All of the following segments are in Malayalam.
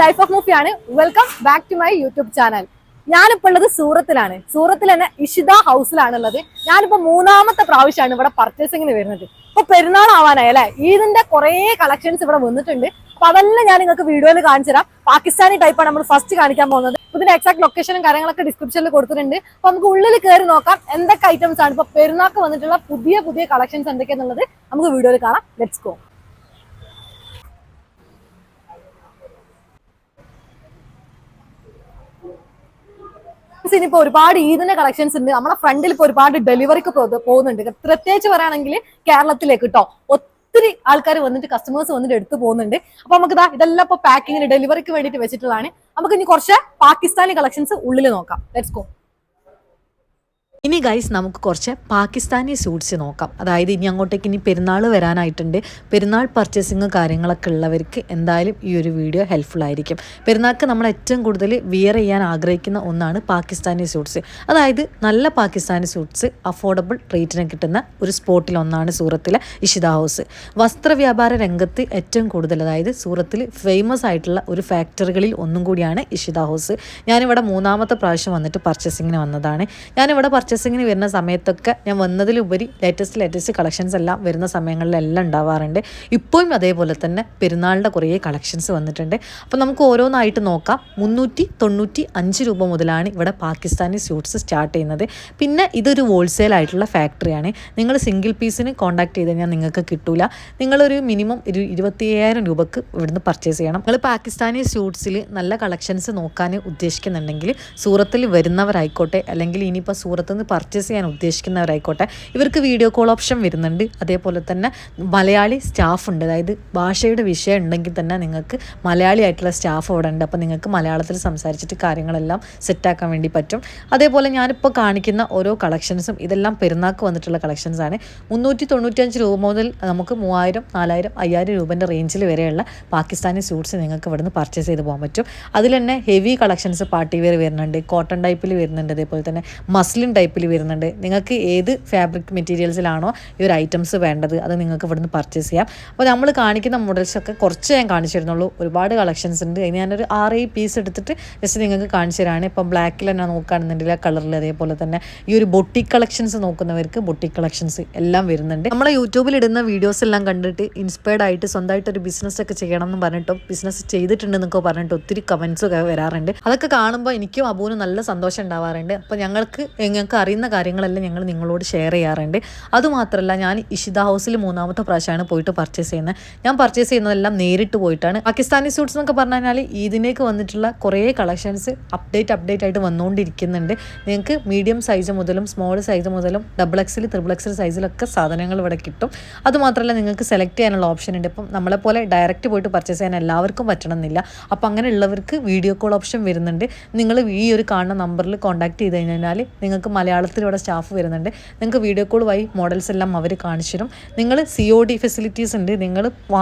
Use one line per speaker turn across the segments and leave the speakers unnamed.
ലൈഫ് ഓഫ് മൂഫിയാണ്. Welcome back to my YouTube channel. ഞാനിപ്പോൾ ഉള്ളത് സൂറത്തിലാണ്. സൂറത്തിൽ തന്നെ ഇഷിത ഹൗസിലാണുള്ളത്. ഞാനിപ്പോ 3ാമത്തെ പ്രാവശ്യമാണ് ഇവിടെ പർച്ചേസിങ്ങിന് വരുന്നത്. ഇപ്പൊ പെരുന്നാൾ ആവാനായി അല്ലെ, ഈദിന്റെ കുറെ കളക്ഷൻസ് ഇവിടെ വന്നിട്ടുണ്ട്. അപ്പൊ അതെല്ലാം ഞാൻ നിങ്ങൾക്ക് വീഡിയോയിൽ കാണിച്ചു തരാം. പാകിസ്ഥാനി ടൈപ്പാണ് നമ്മൾ ഫസ്റ്റ് കാണിക്കാൻ പോകുന്നത്. ഇതിന്റെ എക്സാക്ട് ലൊക്കേഷനും കാര്യങ്ങളൊക്കെ ഡിസ്ക്രിപ്ഷനിൽ കൊടുത്തിട്ടുണ്ട്. അപ്പൊ നമുക്ക് ഉള്ളിൽ കയറി നോക്കാം എന്തൊക്കെ ഐറ്റംസ് ആണ് ഇപ്പൊ പെരുന്നാൾക്ക് വന്നിട്ടുള്ള പുതിയ പുതിയ കളക്ഷൻസ് എന്തൊക്കെയാന്നുള്ളത് നമുക്ക് വീഡിയോയിൽ കാണാം. Let's go. ഇനിയിപ്പോ ഒരുപാട് ഈദിന്റെ കളക്ഷൻസ് ഉണ്ട്. നമ്മുടെ ഫ്രണ്ടിൽ ഇപ്പൊ ഒരുപാട് ഡെലിവറിക്ക് പോകുന്നുണ്ട്. പ്രത്യേകിച്ച് പറയുകയാണെങ്കിൽ കേരളത്തിലേക്ക് കേട്ടോ ഒത്തിരി ആൾക്കാർ വന്നിട്ട് കസ്റ്റമേഴ്സ് വന്നിട്ട് എടുത്തു പോകുന്നുണ്ട്. അപ്പൊ നമുക്ക് ഇതെല്ലാം ഇപ്പൊ പാക്കിങ്ങിന് ഡെലിവറിക്ക് വേണ്ടിയിട്ട് വെച്ചിട്ടുള്ളതാണ്. നമുക്ക് ഇനി കുറച്ച് പാകിസ്ഥാനി കളക്ഷൻസ് ഉള്ളിൽ നോക്കാം. Let's go.
ഇനി ഗൈസ് നമുക്ക് കുറച്ച് പാകിസ്ഥാനി സൂട്ട്സ് നോക്കാം. അതായത് ഇനി അങ്ങോട്ടേക്ക് ഇനി പെരുന്നാൾ വരാനായിട്ടുണ്ട്. പെരുന്നാൾ പർച്ചേസിങ് കാര്യങ്ങളൊക്കെ ഉള്ളവർക്ക് എന്തായാലും ഈ ഒരു വീഡിയോ ഹെൽപ്ഫുൾ ആയിരിക്കും. പെരുന്നാൾക്ക് നമ്മൾ ഏറ്റവും കൂടുതൽ വിയർ ചെയ്യാൻ ആഗ്രഹിക്കുന്ന ഒന്നാണ് പാകിസ്ഥാനി സൂട്ട്സ്. അതായത് നല്ല പാകിസ്ഥാനി സൂട്ട്സ് അഫോർഡബിൾ റേറ്റിന് കിട്ടുന്ന ഒരു സ്പോട്ടിൽ ഒന്നാണ് സൂറത്തിലെ ഇഷിത ഹൗസ്. വസ്ത്രവ്യാപാര രംഗത്ത് ഏറ്റവും കൂടുതൽ, അതായത് സൂറത്തിൽ ഫേമസ് ആയിട്ടുള്ള ഒരു ഫാക്ടറികളിൽ ഒന്നും കൂടിയാണ് ഇഷിത ഹൗസ്. ഞാനിവിടെ 3ാമത്തെ പ്രാവശ്യം വന്നിട്ട് പർച്ചേസിങ്ങിന് വന്നതാണ്. ഞാനിവിടെ പർച്ചേസിങ്ങിന് വരുന്ന സമയത്തൊക്കെ ഞാൻ വന്നതിലുപരി ലേറ്റസ്റ്റ് കളക്ഷൻസ് എല്ലാം വരുന്ന സമയങ്ങളിലെല്ലാം ഉണ്ടാവാറുണ്ട്. ഇപ്പോഴും അതേപോലെ തന്നെ പെരുന്നാളിൻ്റെ കുറേ കളക്ഷൻസ് വന്നിട്ടുണ്ട്. അപ്പോൾ നമുക്ക് ഓരോന്നായിട്ട് നോക്കാം. 395 രൂപ മുതലാണ് ഇവിടെ പാകിസ്ഥാനി സ്യൂട്ട്സ് സ്റ്റാർട്ട് ചെയ്യുന്നത്. പിന്നെ ഇതൊരു ഹോൾസെയിൽ ആയിട്ടുള്ള ഫാക്ടറിയാണ്. നിങ്ങൾ സിംഗിൾ പീസിന് കോൺടാക്ട് ചെയ്ത് കഴിഞ്ഞാൽ നിങ്ങൾക്ക് കിട്ടൂല. നിങ്ങളൊരു മിനിമം 25,000 രൂപക്ക് ഇവിടുന്ന് പർച്ചേസ് ചെയ്യണം. നിങ്ങൾ പാകിസ്ഥാനി സ്യൂട്ട്സിൽ നല്ല കളക്ഷൻസ് നോക്കാൻ ഉദ്ദേശിക്കുന്നുണ്ടെങ്കിൽ സൂറത്തിൽ വരുന്നവരായിക്കോട്ടെ, അല്ലെങ്കിൽ ഇനിയിപ്പോൾ സൂറത്ത് പർച്ചേസ് ചെയ്യാൻ ഉദ്ദേശിക്കുന്നവരായിക്കോട്ടെ, ഇവർക്ക് വീഡിയോ കോൾ ഓപ്ഷൻ വരുന്നുണ്ട്. അതേപോലെ തന്നെ മലയാളി സ്റ്റാഫ് ഉണ്ട്. അതായത് ഭാഷയുടെ വിഷയം ഉണ്ടെങ്കിൽ തന്നെ നിങ്ങൾക്ക് മലയാളി ആയിട്ടുള്ള സ്റ്റാഫ് അവിടെ ഉണ്ട്. അപ്പോൾ നിങ്ങൾക്ക് മലയാളത്തിൽ സംസാരിച്ചിട്ട് കാര്യങ്ങളെല്ലാം സെറ്റാക്കാൻ വേണ്ടി പറ്റും. അതേപോലെ ഞാനിപ്പോൾ കാണിക്കുന്ന ഓരോ കളക്ഷൻസും ഇതെല്ലാം പെരുന്നാൾക്ക് വന്നിട്ടുള്ള കളക്ഷൻസാണ്. 395 രൂപ മുതൽ നമുക്ക് 3,000, 4,000, 5,000 രൂപേൻ്റെ റേഞ്ചിൽ വരെയുള്ള പാകിസ്ഥാനി സ്യൂട്ട്സ് നിങ്ങൾക്ക് ഇവിടുന്ന് പർച്ചേസ് ചെയ്ത് പോകാൻ പറ്റും. അതിൽ തന്നെ ഹെവി കളക്ഷൻസ് പാർട്ടി വെയർ വരുന്നുണ്ട്, കോട്ടൺ ടൈപ്പിൽ വരുന്നുണ്ട്, അതേപോലെ തന്നെ മസ്ലിൻ ടൈപ്പിൽ വരുന്നുണ്ട്. നിങ്ങൾക്ക് ഏത് ഫാബ്രിക് മെറ്റീരിയൽസിലാണോ ഈ ഒരു ഐറ്റംസ് വേണ്ടത് അത് നിങ്ങൾക്ക് ഇവിടുന്ന് പർച്ചേസ് ചെയ്യാം. അപ്പോൾ നമ്മൾ കാണിക്കുന്ന മോഡൽസൊക്കെ കുറച്ച് ഞാൻ കാണിച്ചു തരുന്നുള്ളൂ. ഒരുപാട് കളക്ഷൻസ് ഉണ്ട്. ഇനി ഞാനൊരു 6 പീസ് എടുത്തിട്ട് ജസ്റ്റ് നിങ്ങൾക്ക് കാണിച്ചു തരാണ്. ഇപ്പം ബ്ലാക്കിൽ തന്നെ നോക്കുകയാണെന്നുണ്ടെങ്കിൽ ആ കളറിൽ, അതേപോലെ തന്നെ ഈ ഒരു ബൊട്ടിക് കളക്ഷൻസ് നോക്കുന്നവർക്ക് ബൊട്ടിക് കളക്ഷൻസ് എല്ലാം വരുന്നുണ്ട്. നമ്മളെ യൂട്യൂബിൽ ഇടുന്ന വീഡിയോസ് എല്ലാം കണ്ടിട്ട് ഇൻസ്പയർഡ് ആയിട്ട് സ്വന്തമായിട്ട് ഒരു ബിസിനസ് ഒക്കെ ചെയ്യണം എന്ന് പറഞ്ഞിട്ടോ ബിസിനസ് ചെയ്തിട്ടുണ്ടെന്നൊക്കെ പറഞ്ഞിട്ട് ഒത്തിരി കമൻസ് ഒക്കെ വരാറുണ്ട്. അതൊക്കെ കാണുമ്പോൾ എനിക്കും അബൂനും നല്ല സന്തോഷം ഉണ്ടാവാറുണ്ട്. അപ്പോൾ ഞങ്ങൾക്ക് അറിയുന്ന കാര്യങ്ങളെല്ലാം ഞങ്ങൾ നിങ്ങളോട് ഷെയർ ചെയ്യാറുണ്ട്. അതുമാത്രമല്ല, ഞാൻ ഇഷിത ഹൗസിൽ 3ാമത്തെ പ്രാവശ്യമാണ് പോയിട്ട് പർച്ചേസ് ചെയ്യുന്നത്. ഞാൻ പർച്ചേസ് ചെയ്യുന്നതെല്ലാം നേരിട്ട് പോയിട്ടാണ്. പാകിസ്ഥാനി സൂട്ട്സ് എന്നൊക്കെ പറഞ്ഞാൽ ഇതിലേക്ക് വന്നിട്ടുള്ള കുറേ കളക്ഷൻസ് അപ്ഡേറ്റ് ആയിട്ട് വന്നുകൊണ്ടിരിക്കുന്നുണ്ട്. നിങ്ങൾക്ക് മീഡിയം സൈസ് മുതലും സ്മോൾ സൈസ് മുതലും XXL, XXL സൈസിലൊക്കെ സാധനങ്ങൾ ഇവിടെ കിട്ടും. അതുമാത്രമല്ല, നിങ്ങൾക്ക് സെലക്ട് ചെയ്യാനുള്ള ഓപ്ഷൻ ഉണ്ട്. ഇപ്പം നമ്മളെപ്പോലെ ഡയറക്റ്റ് പോയിട്ട് പർച്ചേസ് ചെയ്യാൻ എല്ലാവർക്കും പറ്റണമെന്നില്ല. അപ്പോൾ അങ്ങനെയുള്ളവർക്ക് വീഡിയോ കോൾ ഓപ്ഷൻ വരുന്നുണ്ട്. നിങ്ങൾ ഈ ഒരു കാണുന്ന നമ്പറിൽ കോൺടാക്ട് ചെയ്ത് കഴിഞ്ഞാൽ നിങ്ങൾക്ക് മലയാളത്തിൽ ഇവിടെ സ്റ്റാഫ് വരുന്നുണ്ട്. നിങ്ങൾക്ക് വീഡിയോ കോൾ വഴി മോഡൽസ് എല്ലാം അവർ കാണിച്ചു തരും. നിങ്ങൾ COD ഫെസിലിറ്റീസ് ഉണ്ട്. നിങ്ങൾ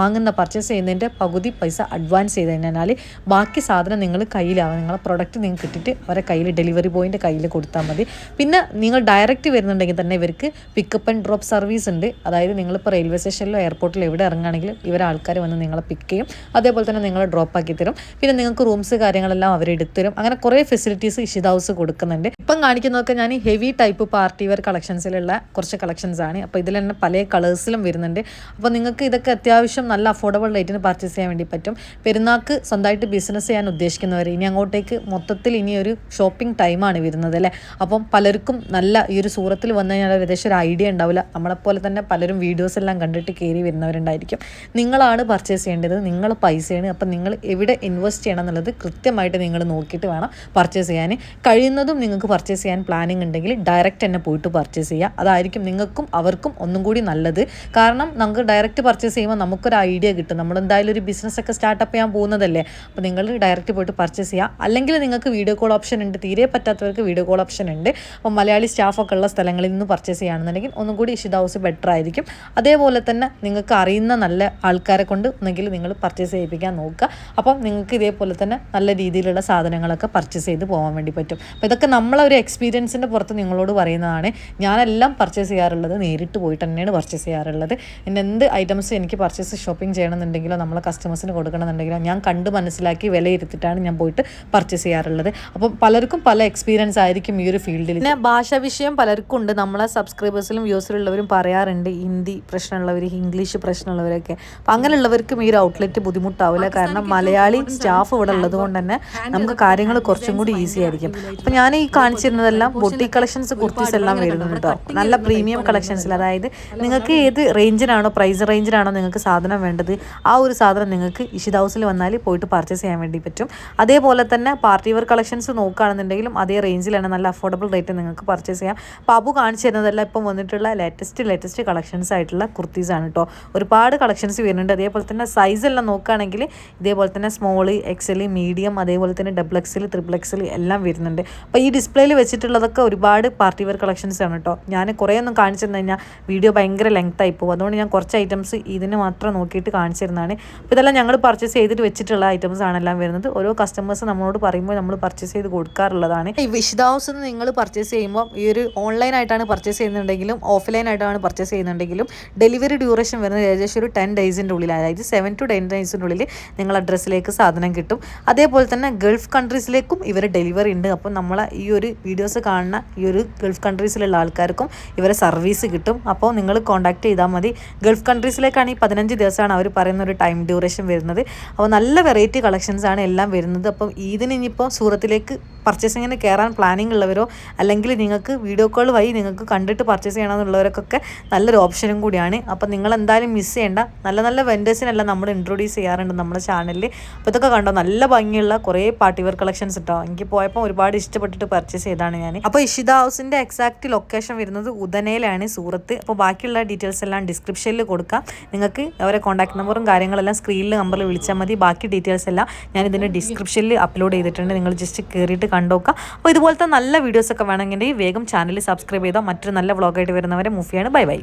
പർച്ചേസ് ചെയ്യുന്നതിൻ്റെ പകുതി പൈസ അഡ്വാൻസ് ചെയ്ത് കഴിഞ്ഞാൽ ബാക്കി സാധനം നിങ്ങൾ കയ്യിലാവും. നിങ്ങളെ പ്രൊഡക്റ്റ് നിങ്ങൾക്ക് കിട്ടിയിട്ട് അവരെ കയ്യിൽ, ഡെലിവറി ബോയിൻ്റെ കയ്യിൽ കൊടുത്താൽ മതി. പിന്നെ നിങ്ങൾ ഡയറക്റ്റ് വരുന്നുണ്ടെങ്കിൽ തന്നെ ഇവർക്ക് പിക്കപ്പ് ആൻഡ് ഡ്രോപ്പ് സർവീസ് ഉണ്ട്. അതായത് നിങ്ങളിപ്പോൾ റെയിൽവേ സ്റ്റേഷനിലോ എയർപോർട്ടിലോ എവിടെ ഇറങ്ങുകയാണെങ്കിലും ഇവരെ ആൾക്കാർ വന്ന് നിങ്ങളെ പിക്ക് ചെയ്യും. അതേപോലെ തന്നെ നിങ്ങളെ ഡ്രോപ്പ് ആക്കി തരും. പിന്നെ നിങ്ങൾക്ക് റൂംസ് കാര്യങ്ങളെല്ലാം അവർ എടുത്തുതരും. അങ്ങനെ കുറേ ഫെസിലിറ്റീസ് ഇഷിത ഹൗസ് കൊടുക്കുന്നുണ്ട്. ഇപ്പം കാണിക്കുന്നതൊക്കെ ഞാൻ ഹെവി ടൈപ്പ് പാർട്ടി വെയർ കളക്ഷൻസിലുള്ള കുറച്ച് കളക്ഷൻസ് ആണ്. അപ്പോൾ ഇതിൽ തന്നെ പല കളേഴ്സിലും വരുന്നുണ്ട്. അപ്പോൾ നിങ്ങൾക്ക് ഇതൊക്കെ അത്യാവശ്യം നല്ല അഫോർഡബിൾ റേറ്റിന് പർച്ചേസ് ചെയ്യാൻ വേണ്ടി പറ്റും. പെരുന്നാൾക്ക് സ്വന്തമായിട്ട് ബിസിനസ് ചെയ്യാൻ ഉദ്ദേശിക്കുന്നവർ, ഇനി അങ്ങോട്ടേക്ക് മൊത്തത്തിൽ ഇനി ഒരു ഷോപ്പിംഗ് ടൈമാണ് വരുന്നത് അല്ലേ. അപ്പം പലർക്കും നല്ല ഈ ഒരു സൂറത്തിൽ വന്നു കഴിഞ്ഞാൽ ഏകദേശം ഒരു ഐഡിയ ഉണ്ടാവില്ല. നമ്മളെപ്പോലെ തന്നെ പലരും വീഡിയോസ് എല്ലാം കണ്ടിട്ട് കയറി വരുന്നവരുണ്ടായിരിക്കും. നിങ്ങളാണ് പർച്ചേസ് ചെയ്യേണ്ടത്, നിങ്ങളെ പൈസയാണ്. അപ്പം നിങ്ങൾ എവിടെ ഇൻവെസ്റ്റ് ചെയ്യണം എന്നുള്ളത് കൃത്യമായിട്ട് നിങ്ങൾ നോക്കിയിട്ട് വേണം പർച്ചേസ് ചെയ്യാൻ. കഴിയുന്നതും നിങ്ങൾക്ക് പർച്ചേസ് ചെയ്യാൻ പ്ലാനിങ് ഉണ്ടെങ്കിൽ ഡയറക്റ്റ് തന്നെ പോയിട്ട് പർച്ചേസ് ചെയ്യുക. അതായിരിക്കും നിങ്ങൾക്കും അവർക്കും ഒന്നും കൂടി നല്ലത്. കാരണം നമുക്ക് ഡയറക്റ്റ് പർച്ചേസ് ചെയ്യുമ്പോൾ നമുക്കൊരു ഐഡിയ കിട്ടും. നമ്മളെന്തായാലും ഒരു ബിസിനസ്സൊക്കെ സ്റ്റാർട്ടപ്പ് ചെയ്യാൻ പോകുന്നതല്ലേ. അപ്പോൾ നിങ്ങൾ ഡയറക്റ്റ് പോയിട്ട് പർച്ചേസ് ചെയ്യുക. അല്ലെങ്കിൽ നിങ്ങൾക്ക് വീഡിയോ കോൾ ഓപ്ഷൻ ഉണ്ട്. തീരെ പറ്റാത്തവർക്ക് വീഡിയോ കോൾ ഓപ്ഷൻ ഉണ്ട്. അപ്പോൾ മലയാളി സ്റ്റാഫൊക്കെ ഉള്ള സ്ഥലങ്ങളിൽ നിന്ന് പർച്ചേസ് ചെയ്യുകയാണെന്നുണ്ടെങ്കിൽ ഒന്നും കൂടി ഇഷിത ഹൗസ് ബെറ്റർ ആയിരിക്കും. അതേപോലെ തന്നെ നിങ്ങൾക്ക് അറിയുന്ന നല്ല ആൾക്കാരെ കൊണ്ട് ഒന്നെങ്കിൽ നിങ്ങൾ പർച്ചേസ് ചെയ്യിപ്പിക്കാൻ നോക്കുക. അപ്പം നിങ്ങൾക്ക് ഇതേപോലെ തന്നെ നല്ല രീതിയിലുള്ള സാധനങ്ങളൊക്കെ പർച്ചേസ് ചെയ്ത് പോകാൻ വേണ്ടി പറ്റും. അപ്പോൾ ഇതൊക്കെ നമ്മളൊരു എക്സ്പീരിയൻസിൻ്റെ പുറത്ത് നിങ്ങളോട് പറയുന്നതാണ്, ഞാനെല്ലാം പർച്ചേസ് ചെയ്യാറുള്ളത് നേരിട്ട് പോയിട്ട് തന്നെയാണ് പർച്ചേസ് ചെയ്യാറുള്ളത്. പിന്നെ എന്ത് ഐറ്റംസ് എനിക്ക് പർച്ചേസ് ഷോപ്പിംഗ് ചെയ്യണമെന്നുണ്ടെങ്കിലോ നമ്മളെ കസ്റ്റമേഴ്സിന് കൊടുക്കണമെന്നുണ്ടെങ്കിലോ ഞാൻ കണ്ട് മനസ്സിലാക്കി വിലയിരുത്തിയിട്ടാണ് ഞാൻ പോയിട്ട് പർച്ചേസ് ചെയ്യാറുള്ളത്. അപ്പം പലർക്കും പല എക്സ്പീരിയൻസ് ആയിരിക്കും ഈ ഒരു ഫീൽഡിൽ. പിന്നെ ഭാഷാ വിഷയം പലർക്കും ഉണ്ട്. നമ്മളെ സബ്സ്ക്രൈബേഴ്സിലും വ്യൂസിലുള്ളവരും പറയാറുണ്ട് ഹിന്ദി പ്രശ്നമുള്ളവർ, ഇംഗ്ലീഷ് പ്രശ്നമുള്ളവരൊക്കെ. അപ്പം അങ്ങനെയുള്ളവർക്കും ഈ ഒരു ഔട്ട്ലെറ്റ് ബുദ്ധിമുട്ടാവില്ല. കാരണം മലയാളി സ്റ്റാഫ് ഇവിടെ ഉള്ളത് കൊണ്ട് തന്നെ നമുക്ക് കാര്യങ്ങൾ കുറച്ചും കൂടി ഈസി ആയിരിക്കും. അപ്പം ഞാൻ ഈ കാണിച്ചിരുന്നതെല്ലാം ബൊട്ടിക് കളക്ഷൻസ്, കുർത്തീസ് എല്ലാം വരുന്നുണ്ട് കേട്ടോ. നല്ല പ്രീമിയം കളക്ഷൻസിൽ, അതായത് നിങ്ങൾക്ക് ഏത് റേഞ്ചിനാണോ, പ്രൈസ് റേഞ്ചിനാണോ നിങ്ങൾക്ക് സാധനം വേണ്ടത്, ആ ഒരു സാധനം നിങ്ങൾക്ക് ഇഷിത ഹൗസിൽ വന്നാൽ പോയിട്ട് പർച്ചേസ് ചെയ്യാൻ വേണ്ടി പറ്റും. അതേപോലെ തന്നെ പാർട്ടി വെയർ കളക്ഷൻസ് നോക്കുകയാണെന്നുണ്ടെങ്കിലും അതേ റേഞ്ചിലാണ്, നല്ല അഫോർഡബിൾ റേറ്റ് നിങ്ങൾക്ക് പർച്ചേസ് ചെയ്യാം. അപ്പോൾ അബു കാണിച്ചു തരുന്നതെല്ലാം ഇപ്പം വന്നിട്ടുള്ള ലേറ്റസ്റ്റ് കളക്ഷൻസ് ആയിട്ടുള്ള കുർത്തീസാണ് കേട്ടോ. ഒരുപാട് കളക്ഷൻസ് വരുന്നുണ്ട്. അതേപോലെ തന്നെ സൈസ് എല്ലാം നോക്കുകയാണെങ്കിൽ ഇതേപോലെ തന്നെ സ്മോൾ, എക്സൽ, മീഡിയം, അതേപോലെ തന്നെ ഡബിൾ എക്സൽ, ട്രിപ്പിൾ എക്സൽ എല്ലാം വരുന്നുണ്ട്. അപ്പോൾ ഈ ഡിസ്പ്ലേയിൽ വെച്ചിട്ടുള്ളതൊക്കെ ഒരുപാട് പാർട്ടി വെയർ കളക്ഷൻസ് ആണ് കേട്ടോ. ഞാൻ കുറേ ഒന്നും കാണിച്ചു തന്നു കഴിഞ്ഞാൽ വീഡിയോ ഭയങ്കര ലെങ്ത് ആയി പോകും. അതുകൊണ്ട് ഞാൻ കുറച്ച് ഐറ്റംസ് ഇതിന് മാത്രം നോക്കിയിട്ട് കാണിച്ചു തരുന്നതാണ്. അപ്പോൾ ഇതെല്ലാം ഞങ്ങൾ പർച്ചേസ് ചെയ്തിട്ട് വെച്ചിട്ടുള്ള ഐറ്റംസ് ആണെല്ലാം വരുന്നത്. ഓരോ കസ്റ്റമേഴ്സ് നമ്മളോട് പറയുമ്പോൾ നമ്മൾ പർച്ചേസ് ചെയ്ത് കൊടുക്കാറുള്ളതാണ്. ഈ ഇഷിത ഹൗസിൽ നിന്ന് നിങ്ങൾ പർച്ചേസ് ചെയ്യുമ്പോൾ ഈ ഒരു ഓൺലൈനായിട്ടാണ് പർച്ചേസ് ചെയ്യുന്നുണ്ടെങ്കിലും ഓഫ്ലൈനായിട്ടാണ് പർച്ചേസ് ചെയ്യുന്നുണ്ടെങ്കിലും ഡെലിവറി ഡ്യൂറേഷൻ വരുന്നത് ഏകദേശം ഒരു 10 ഡേയ്സിൻ്റെ ഉള്ളിൽ, അതായത് 7 to 10 ഡേയ്സിൻ്റെ ഉള്ളിൽ നിങ്ങൾ അഡ്രസ്സിലേക്ക് സാധനം കിട്ടും. അതേപോലെ തന്നെ ഗൾഫ് കൺട്രീസിലേക്കും ഇവർ ഡെലിവറി ഉണ്ട്. അപ്പം നമ്മളെ ഈ ഒരു വീഡിയോസ് കാണുന്ന ഈ ഒരു ഗൾഫ് കൺട്രീസിലുള്ള ആൾക്കാർക്കും ഇവരെ സർവീസ് കിട്ടും. അപ്പോൾ നിങ്ങൾ കോൺടാക്ട് ചെയ്താൽ മതി. ഗൾഫ് കൺട്രീസിലേക്കാണ് ഈ 15 ദിവസമാണ് അവർ പറയുന്ന ഒരു ടൈം ഡ്യൂറേഷൻ വരുന്നത്. അപ്പോൾ നല്ല വെറൈറ്റി കളക്ഷൻസ് ആണ് എല്ലാം വരുന്നത്. അപ്പം ഇതിന് ഇനിയിപ്പോൾ സൂറത്തിലേക്ക് പർച്ചേസിങ്ങിന് കയറാൻ പ്ലാനിങ് ഉള്ളവരോ അല്ലെങ്കിൽ നിങ്ങൾക്ക് വീഡിയോ കോൾ വഴി നിങ്ങൾക്ക് കണ്ടിട്ട് പർച്ചേസ് ചെയ്യണമെന്നുള്ളവർക്കൊക്കെ നല്ലൊരു ഓപ്ഷനും കൂടിയാണ്. അപ്പം നിങ്ങൾ എന്തായാലും മിസ് ചെയ്യേണ്ട. നല്ല നല്ല വെൻഡേഴ്സിനെല്ലാം നമ്മൾ ഇൻട്രൊഡ്യൂസ് ചെയ്യാറുണ്ട് നമ്മുടെ ചാനലിൽ. അപ്പോൾ ഇതൊക്കെ കണ്ടോ, നല്ല ഭംഗിയുള്ള കുറേ പാർട്ടി വെയർ കളക്ഷൻസ് കേട്ടോ. എനിക്ക് പോയപ്പോൾ ഒരുപാട് ഇഷ്ടപ്പെട്ടിട്ട് പർച്ചേസ് ചെയ്താണ് ഞാൻ. അപ്പോൾ ഇഷിത ഹൗസിൻ്റെ എക്സാക്റ്റ് ലൊക്കേഷൻ വരുന്നത് ഉദനയിലാണ്, സൂറത്ത്. അപ്പോൾ ബാക്കിയുള്ള ഡീറ്റെയിൽസ് എല്ലാം ഡിസ്ക്രിപ്ഷനിൽ കൊടുക്കാം. നിങ്ങൾക്ക് അവരെ കോൺടാക്ട് നമ്പറും കാര്യങ്ങളെല്ലാം സ്ക്രീനിൽ നമ്പറിൽ വിളിച്ചാൽ മതി. ബാക്കി ഡീറ്റെയിൽസ് എല്ലാം ഞാൻ ഇതിൻ്റെ ഡിസ്ക്രിപ്ഷനിൽ അപ്ലോഡ് ചെയ്തിട്ടുണ്ട്. നിങ്ങൾ ജസ്റ്റ് കയറിയിട്ട് കണ്ടോക്കാം. അപ്പോൾ ഇതുപോലത്തെ നല്ല വീഡിയോസൊക്കെ വേണമെങ്കിൽ വേഗം ചാനൽ സബ്സ്ക്രൈബ് ചെയ്തോ. മറ്റൊരു നല്ല വ്ളോഗായിട്ട് വരുന്നവരെ മുഫിയാണ്. Bye bye.